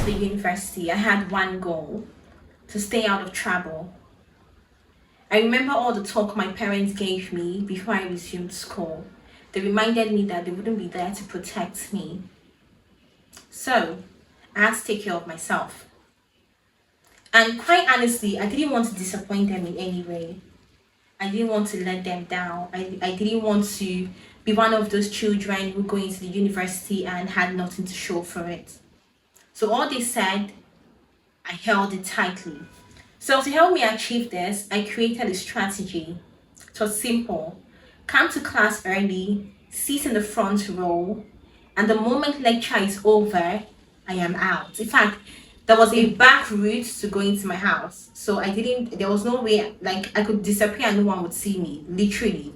the university, I had one goal: to stay out of trouble. I remember all the talk my parents gave me before I resumed school. They reminded me that they wouldn't be there to protect me. So, I had to take care of myself. And quite honestly, I didn't want to disappoint them in any way. I didn't want to let them down. I didn't want to be one of those children who go into the university and had nothing to show for it. So all they said, I held it tightly. So to help me achieve this, I created a strategy. It was simple. Come to class early, sit in the front row, and the moment lecture is over, I am out. In fact, there was a back route to go into my house. So there was no way, like, I could disappear and no one would see me, literally.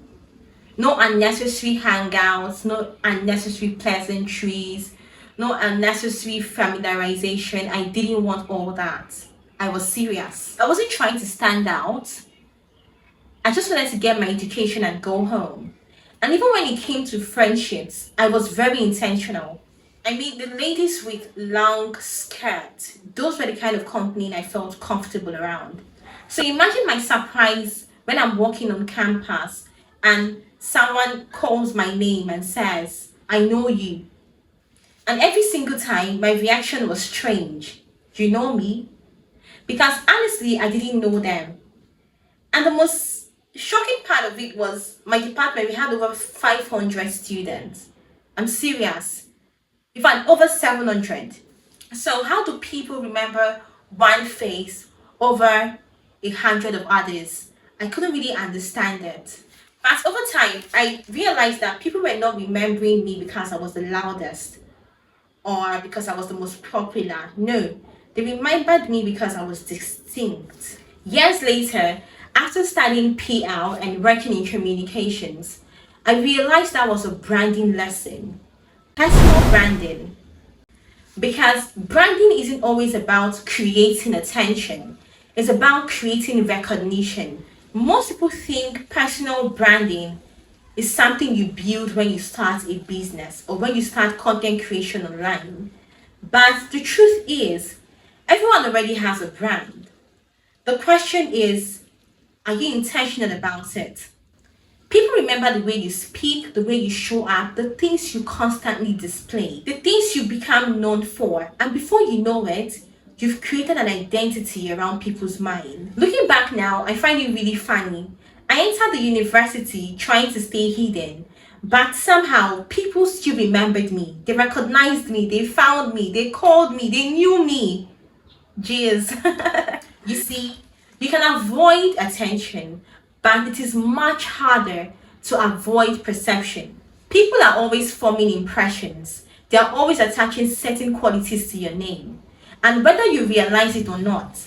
No unnecessary hangouts, no unnecessary pleasantries, no unnecessary familiarization. I didn't want all that. I was serious. I wasn't trying to stand out. I just wanted to get my education and go home. And even when it came to friendships, I was very intentional. I mean, the ladies with long skirts, those were the kind of company I felt comfortable around. So imagine my surprise when I'm walking on campus and someone calls my name and says, I know you. And every single time, my reaction was strange. You know me? Because honestly, I didn't know them. And the most shocking part of it was my department, we had over 500 students. I'm serious. In fact, over 700. So how do people remember one face over 100 of others? I couldn't really understand it. But over time, I realized that people were not remembering me because I was the loudest or because I was the most popular. No, they remembered me because I was distinct. Years later, after studying PR and working in communications, I realized that was a branding lesson. Personal branding. Because branding isn't always about creating attention, it's about creating recognition. Most people think personal branding is something you build when you start a business or when you start content creation online. But the truth is, everyone already has a brand. The question is, are you intentional about it? People remember the way you speak, the way you show up, the things you constantly display, the things you become known for. And before you know it, you've created an identity around people's mind. Looking back now, I find it really funny. I entered the university trying to stay hidden, but somehow people still remembered me. They recognized me, they found me, they called me, they knew me. Jeez. You see, you can avoid attention, but it is much harder to avoid perception. People are always forming impressions. They are always attaching certain qualities to your name. And whether you realize it or not,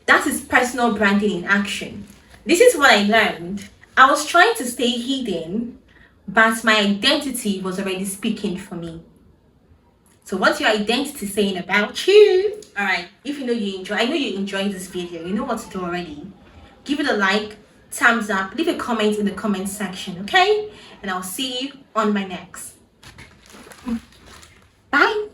that is personal branding in action. This is what I learned. I was trying to stay hidden, but my identity was already speaking for me. So what's your identity saying about you? Alright, if you know you enjoy, I know you enjoyed this video, you know what to do already. Give it a like, thumbs up, leave a comment in the comment section, okay? And I'll see you on my next. Bye.